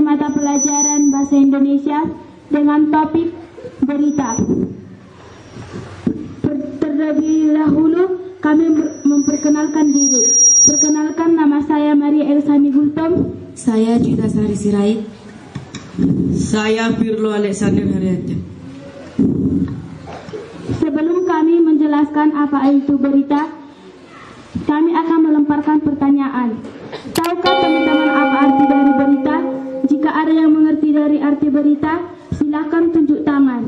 mata pelajaran Bahasa Indonesia dengan topik berita. Terlebih dahulu kami memperkenalkan diri. Perkenalkan, nama saya Maria Elsani Gultom. Saya Juta Sari Sirait. Saya Pirlo Alexander Haryati. Sebelum kami menjelaskan apa itu berita, kami akan melemparkan pertanyaan. Tahukah teman-teman apa arti dari berita? Jika ada yang mengerti dari arti berita, silakan tunjuk tangan.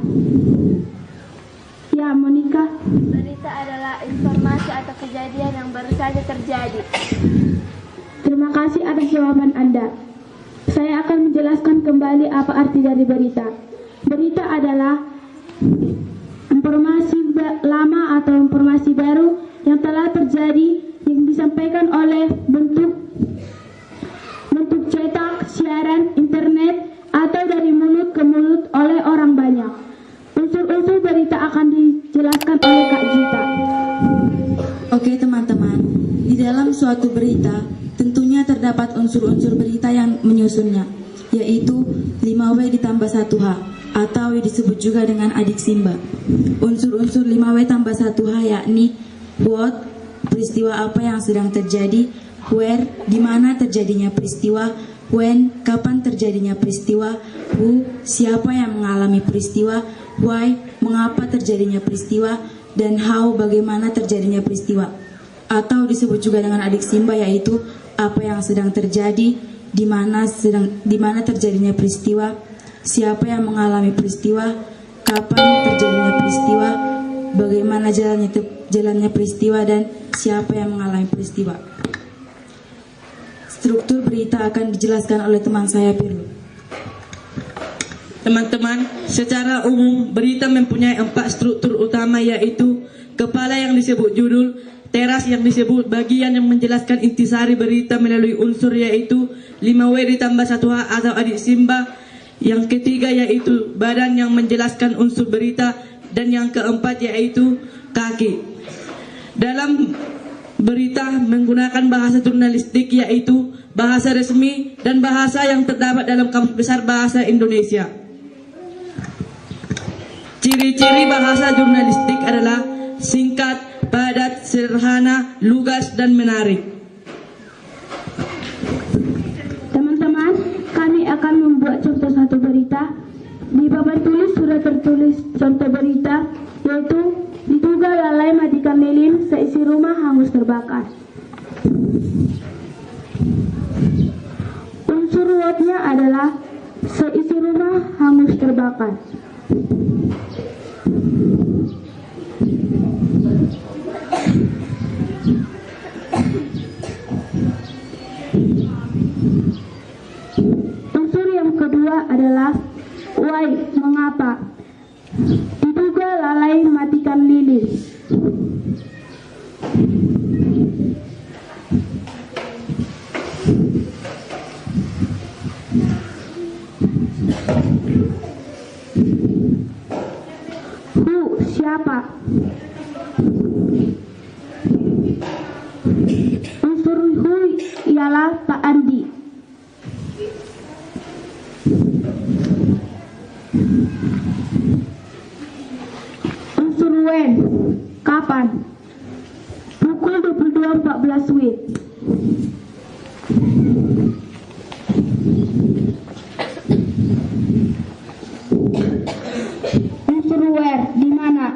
Ya, Monica. Berita adalah informasi atau kejadian yang baru saja terjadi. Terima kasih atas jawaban Anda. Saya akan menjelaskan kembali apa arti dari berita. Berita adalah informasi lama atau informasi baru yang telah terjadi yang disampaikan oleh bentuk cetak, siaran, internet, atau dari mulut ke mulut oleh orang banyak. Unsur-unsur berita akan dijelaskan oleh Kak Juta. Oke teman-teman, di dalam suatu berita tentunya terdapat unsur-unsur berita yang menyusunnya, yaitu 5W ditambah 1H atau disebut juga dengan adik Simba. Unsur-unsur 5W tambah 1H yakni what, peristiwa apa yang sedang terjadi, where, di mana terjadinya peristiwa, when, kapan terjadinya peristiwa, who, siapa yang mengalami peristiwa, why, mengapa terjadinya peristiwa, dan how, bagaimana terjadinya peristiwa. Atau disebut juga dengan adik Simba, yaitu apa yang sedang terjadi, di mana terjadinya peristiwa, siapa yang mengalami peristiwa, kapan terjadinya peristiwa, bagaimana jalannya peristiwa, dan siapa yang mengalami peristiwa. Struktur berita akan dijelaskan oleh teman saya Pirlo. Teman-teman, secara umum berita mempunyai 4 struktur utama, yaitu kepala yang disebut judul, teras yang disebut bagian yang menjelaskan intisari berita melalui unsur yaitu 5W ditambah 1H atau adik Simba. Yang ketiga yaitu badan yang menjelaskan unsur berita, dan yang keempat yaitu kaki. Dalam berita menggunakan bahasa jurnalistik yaitu bahasa resmi dan bahasa yang terdapat dalam Kamus Besar Bahasa Indonesia. Ciri-ciri bahasa jurnalistik adalah singkat, padat, sederhana, lugas, dan menarik. Teman-teman, kami akan membuat contoh satu berita. Di papan tulis sudah tertulis contoh berita, yaitu diduga lalai matikan lilin, seisi rumah hangus terbakar. Unsur wordnya adalah seisi rumah hangus terbakar. Unsur yang kedua adalah why, mengapa. Diduga lalai matikan lilin. Who, siapa. Unsur who ialah Pak Andi. Unsur when, kapan. Pukul 22.14 WIB. Unsur where, di mana.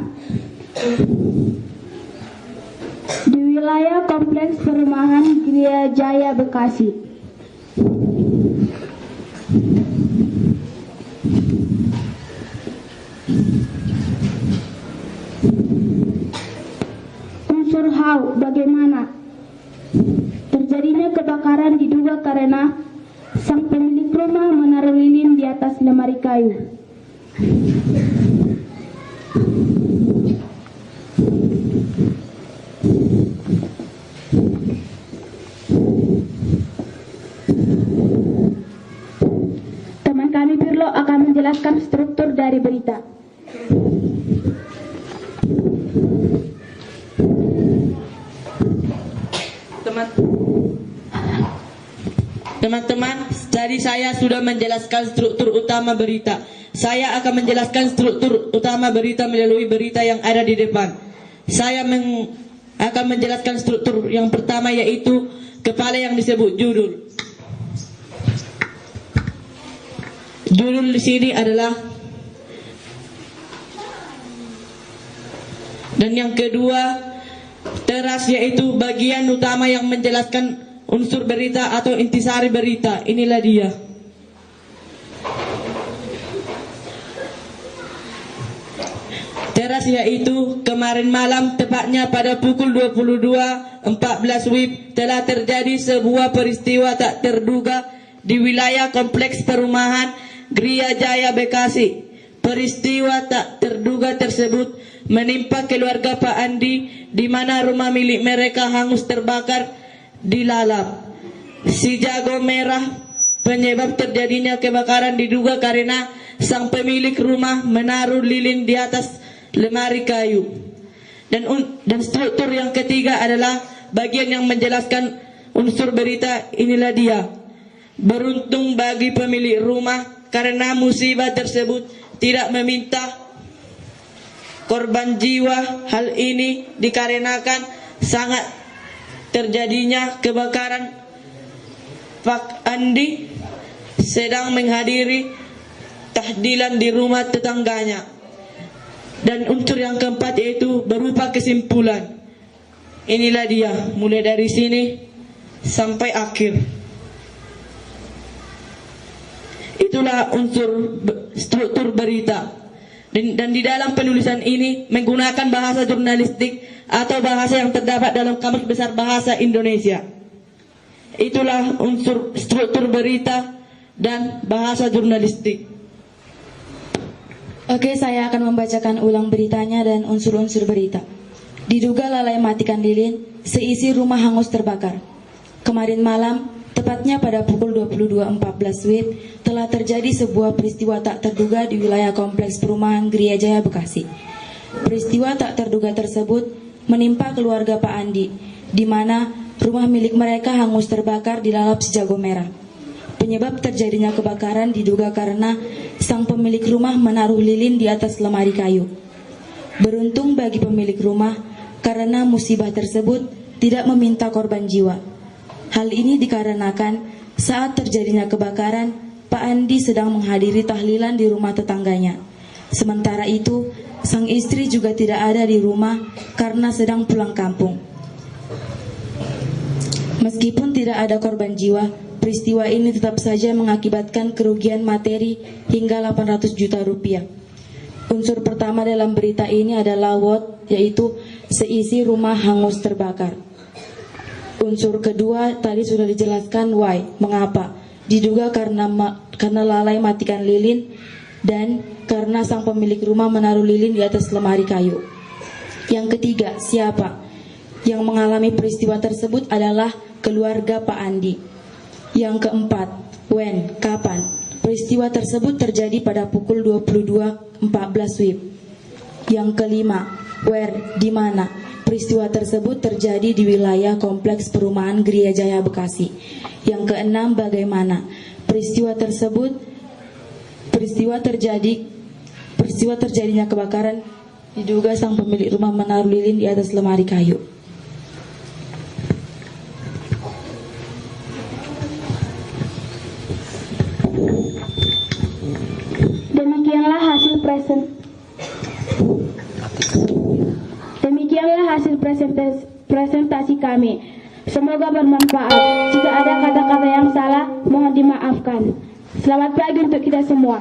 Di wilayah kompleks perumahan Gria Jaya Bekasi. Unsur how, bagaimana. Terjadinya kebakaran diduga karena sang pemilik rumah menaruh lilin di atas lemari kayu. Teman kami Pirlo akan menjelaskan struktur dari berita. Teman-teman, tadi saya sudah menjelaskan struktur utama berita. Saya akan menjelaskan struktur utama berita melalui berita yang ada di depan. Saya akan menjelaskan struktur yang pertama, yaitu kepala yang disebut judul. Judul di sini adalah, dan yang kedua teras, yaitu bagian utama yang menjelaskan unsur berita atau intisari berita. Inilah dia. Teras yaitu kemarin malam, tepatnya pada pukul 22.14 WIB, telah terjadi sebuah peristiwa tak terduga di wilayah kompleks perumahan Gria Jaya Bekasi. Peristiwa tak terduga tersebut menimpa keluarga Pak Andi, di mana rumah milik mereka hangus terbakar dilalap si jago merah. Penyebab terjadinya kebakaran diduga karena sang pemilik rumah menaruh lilin di atas lemari kayu. Dan struktur yang ketiga adalah bagian yang menjelaskan unsur berita. Inilah dia. Beruntung bagi pemilik rumah karena musibah tersebut tidak meminta korban jiwa. Hal ini dikarenakan sangat terjadinya kebakaran Pak Andi sedang menghadiri tahlilan di rumah tetangganya. Dan unsur yang keempat yaitu berupa kesimpulan. Inilah dia, mulai dari sini sampai akhir. Itulah unsur struktur berita. Dan di dalam penulisan ini menggunakan bahasa jurnalistik atau bahasa yang terdapat dalam Kamus Besar Bahasa Indonesia. Itulah unsur struktur berita dan bahasa jurnalistik. Oke, saya akan membacakan ulang beritanya dan unsur-unsur berita. Diduga lalai matikan lilin, seisi rumah hangus terbakar. Kemarin malam, tepatnya pada pukul 22.14 WIB, telah terjadi sebuah peristiwa tak terduga di wilayah kompleks perumahan Gria Jaya Bekasi. Peristiwa tak terduga tersebut menimpa keluarga Pak Andi, di mana rumah milik mereka hangus terbakar dilalap si jago merah. Penyebab terjadinya kebakaran diduga karena sang pemilik rumah menaruh lilin di atas lemari kayu. Beruntung bagi pemilik rumah karena musibah tersebut tidak meminta korban jiwa. Hal ini dikarenakan saat terjadinya kebakaran, Pak Andi sedang menghadiri tahlilan di rumah tetangganya. Sementara itu, sang istri juga tidak ada di rumah karena sedang pulang kampung. Meskipun tidak ada korban jiwa, peristiwa ini tetap saja mengakibatkan kerugian materi hingga 800 juta rupiah. Unsur pertama dalam berita ini adalah what, yaitu seisi rumah hangus terbakar. Unsur kedua tadi sudah dijelaskan why, mengapa. Diduga karena lalai matikan lilin dan karena sang pemilik rumah menaruh lilin di atas lemari kayu. Yang ketiga, siapa? Yang mengalami peristiwa tersebut adalah keluarga Pak Andi. Yang keempat, when, kapan? Peristiwa tersebut terjadi pada pukul 22.14 WIB. Yang kelima, where, di mana? Peristiwa tersebut terjadi di wilayah kompleks perumahan Gria Jaya Bekasi. Yang keenam, bagaimana? Peristiwa terjadinya kebakaran diduga sang pemilik rumah menaruh lilin di atas lemari kayu. Demikianlah hasil presentasi kami. Semoga bermanfaat. Jika ada kata-kata yang salah, mohon dimaafkan. Selamat pagi untuk kita semua.